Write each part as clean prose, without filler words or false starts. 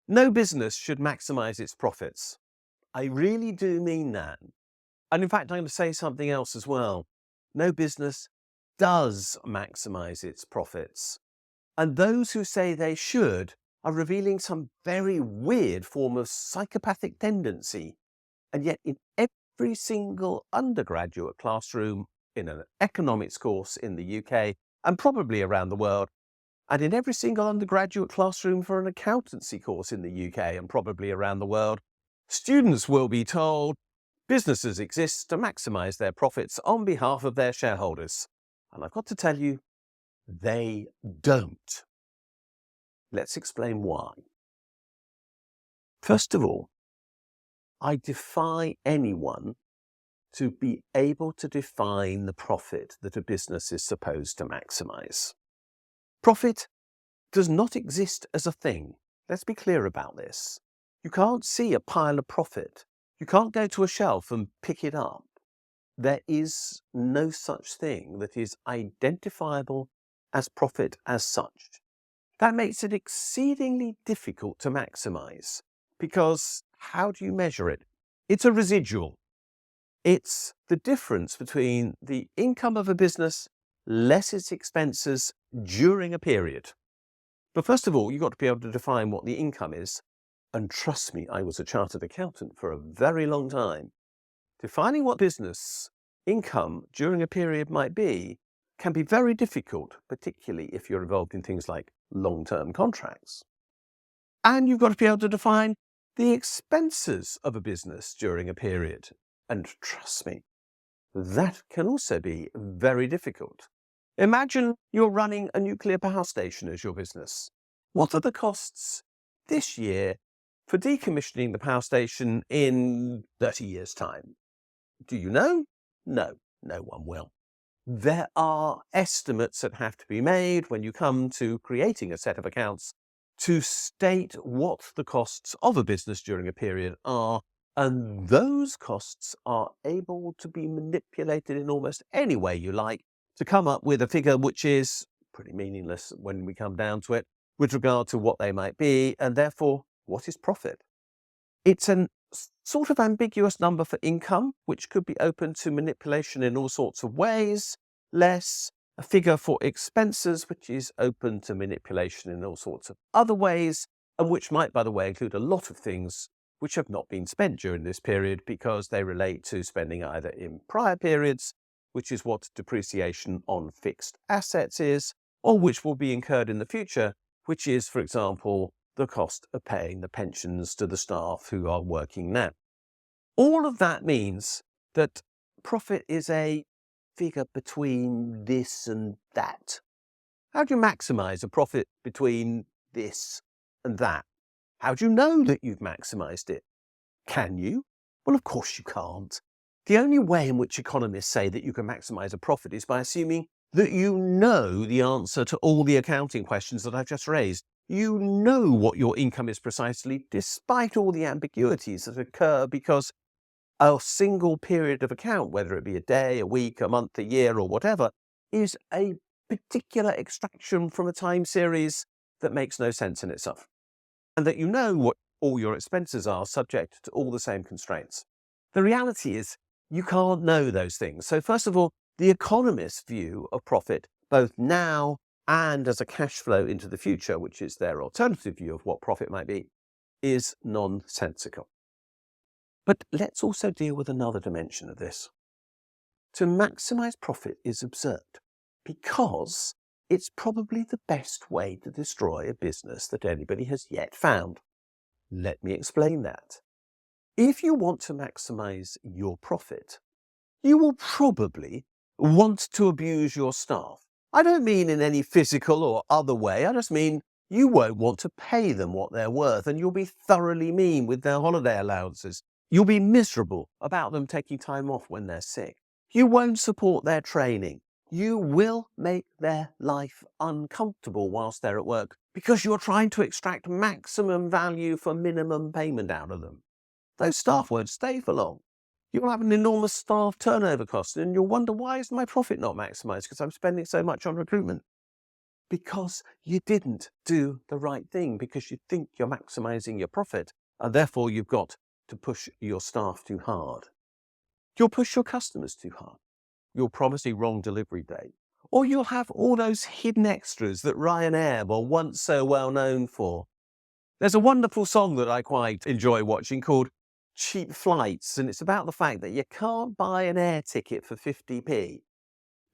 No business should maximize its profits. I really do mean that. And in fact, I'm going to say something else as well. No business does maximize its profits. And those who say they should are revealing some very weird form of psychopathic tendency. And yet in every single undergraduate classroom in an economics course in the UK and probably around the world, and in every single undergraduate classroom for an accountancy course in the UK and probably around the world, students will be told businesses exist to maximize their profits on behalf of their shareholders. And I've got to tell you, they don't. Let's explain why. First of all, I defy anyone to be able to define the profit that a business is supposed to maximize. Profit does not exist as a thing. Let's be clear about this. You can't see a pile of profit. You can't go to a shelf and pick it up. There is no such thing that is identifiable as profit as such. That makes it exceedingly difficult to maximize because how do you measure it? It's a residual. It's the difference between the income of a business less its expenses during a period. But first of all, you've got to be able to define what the income is. And trust me, I was a chartered accountant for a very long time. Defining what business income during a period might be can be very difficult, particularly if you're involved in things like long-term contracts. And you've got to be able to define the expenses of a business during a period. And trust me, that can also be very difficult. Imagine you're running a nuclear power station as your business. What are the costs this year for decommissioning the power station in 30 years' time? Do you know? No, no one will. There are estimates that have to be made when you come to creating a set of accounts to state what the costs of a business during a period are, and those costs are able to be manipulated in almost any way you like to come up with a figure which is pretty meaningless when we come down to it with regard to what they might be, and therefore, what is profit? It's an sort of ambiguous number for income, which could be open to manipulation in all sorts of ways, less a figure for expenses, which is open to manipulation in all sorts of other ways, and which might, by the way, include a lot of things which have not been spent during this period because they relate to spending either in prior periods, which is what depreciation on fixed assets is, or which will be incurred in the future, which is, for example, the cost of paying the pensions to the staff who are working now. All of that means that profit is a figure between this and that. How do you maximize a profit between this and that? How do you know that you've maximized it? Can you? Well, of course you can't. The only way in which economists say that you can maximize a profit is by assuming that you know the answer to all the accounting questions that I've just raised. You know what your income is precisely, despite all the ambiguities that occur because a single period of account, whether it be a day, a week, a month, a year, or whatever, is a particular extraction from a time series that makes no sense in itself. And that you know what all your expenses are subject to all the same constraints. The reality is you can't know those things. So first of all, the economist's view of profit, both now and as a cash flow into the future, which is their alternative view of what profit might be, is nonsensical. But let's also deal with another dimension of this. To maximize profit is absurd because it's probably the best way to destroy a business that anybody has yet found. Let me explain that. If you want to maximize your profit, you will probably want to abuse your staff. I don't mean in any physical or other way. I just mean you won't want to pay them what they're worth, and you'll be thoroughly mean with their holiday allowances. You'll be miserable about them taking time off when they're sick. You won't support their training. You will make their life uncomfortable whilst they're at work because you're trying to extract maximum value for minimum payment out of them. Those staff won't stay for long. You'll have an enormous staff turnover cost and you'll wonder, why is my profit not maximised? Because I'm spending so much on recruitment. because you didn't do the right thing, because you think you're maximising your profit, and therefore you've got to push your staff too hard. You'll push your customers too hard. You'll promise a wrong delivery date. Or you'll have all those hidden extras that Ryanair were once so well known for. There's a wonderful song that I quite enjoy watching called Cheap Flights, and it's about the fact that you can't buy an air ticket for 50p.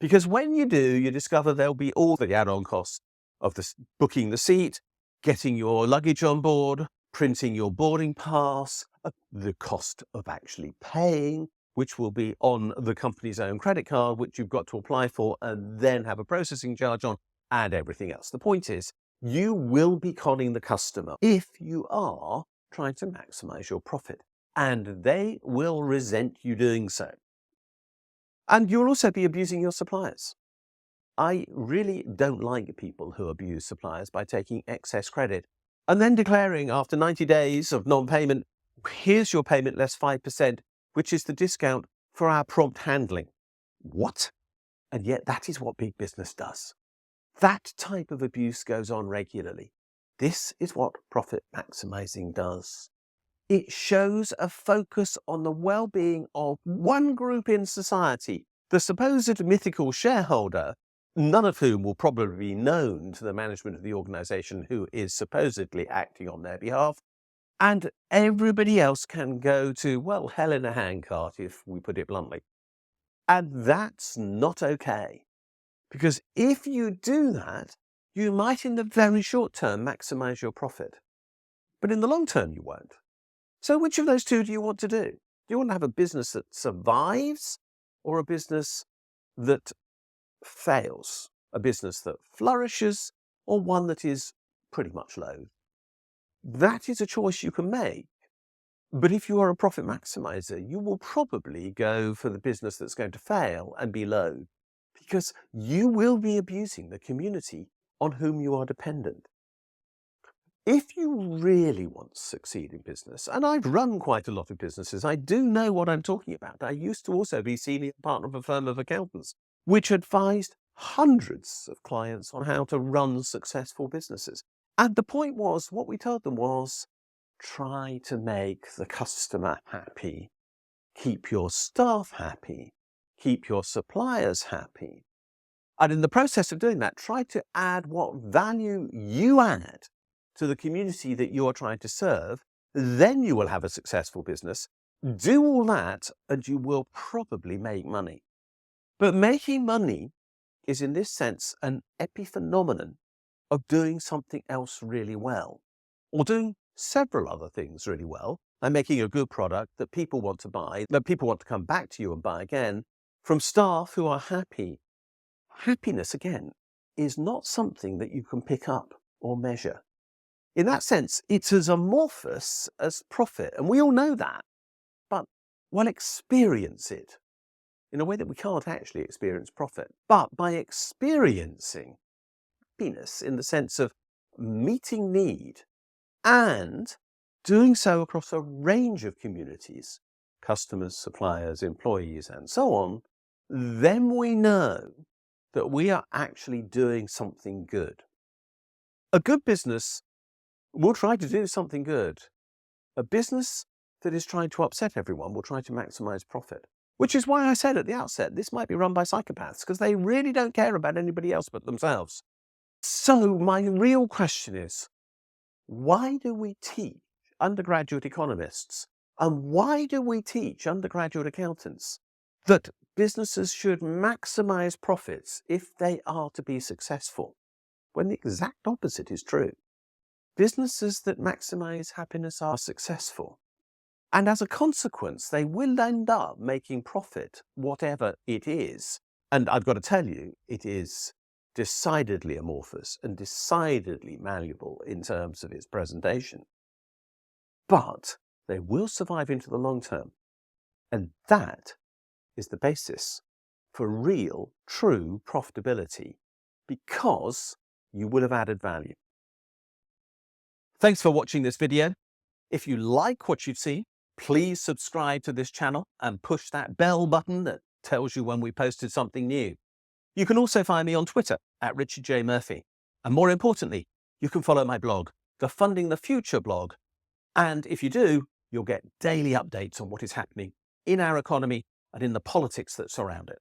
Because when you do, you discover there'll be all the add-on costs of booking the seat, getting your luggage on board, printing your boarding pass, the cost of actually paying, which will be on the company's own credit card, which you've got to apply for and then have a processing charge on, and everything else. The point is, you will be conning the customer if you are trying to maximize your profit, and they will resent you doing so. And you'll also be abusing your suppliers. I really don't like people who abuse suppliers by taking excess credit and then declaring after 90 days of non-payment, here's your payment less 5%, which is the discount for our prompt handling. What? And yet that is what big business does. That type of abuse goes on regularly. This is what profit maximizing does. It shows a focus on the well-being of one group in society, the supposed mythical shareholder, none of whom will probably be known to the management of the organisation who is supposedly acting on their behalf, and everybody else can go to, well, hell in a handcart, if we put it bluntly. And that's not okay, because if you do that, you might in the very short term maximise your profit, but in the long term you won't. So which of those two do you want to do? Do you want to have a business that survives or a business that fails? A business that flourishes or one that is pretty much low? That is a choice you can make. But if you are a profit maximizer, you will probably go for the business that's going to fail and be low, because you will be abusing the community on whom you are dependent. If you really want to succeed in business, and I've run quite a lot of businesses, I do know what I'm talking about. I used to also be senior partner of a firm of accountants, which advised hundreds of clients on how to run successful businesses. And the point was, what we told them was, try to make the customer happy, keep your staff happy, keep your suppliers happy. And in the process of doing that, try to add what value you add to the community that you are trying to serve. Then you will have a successful business. Do all that and you will probably make money. But making money is in this sense an epiphenomenon of doing something else really well, or doing several other things really well, and making a good product that people want to buy, that people want to come back to you and buy again, from staff who are happy. Happiness, again, is not something that you can pick up or measure. In that sense, it's as amorphous as profit, and we all know that. But we'll experience it in a way that we can't actually experience profit. But by experiencing happiness in the sense of meeting need and doing so across a range of communities, customers, suppliers, employees, and so on, then we know that we are actually doing something good. A good business will try to do something good. A business that is trying to upset everyone will try to maximize profit. Which is why I said at the outset, this might be run by psychopaths, because they really don't care about anybody else but themselves. So my real question is, why do we teach undergraduate economists, and why do we teach undergraduate accountants that businesses should maximize profits if they are to be successful, when the exact opposite is true? Businesses that maximize happiness are successful. And as a consequence, they will end up making profit, whatever it is. And I've got to tell you, it is decidedly amorphous and decidedly malleable in terms of its presentation. But they will survive into the long term. And that is the basis for real, true profitability, because you will have added value. Thanks for watching this video. If you like what you've seen, please subscribe to this channel and push that bell button that tells you when we posted something new. You can also find me on Twitter at Richard J. Murphy. And more importantly, you can follow my blog, the Funding the Future blog. And if you do, you'll get daily updates on what is happening in our economy and in the politics that surround it.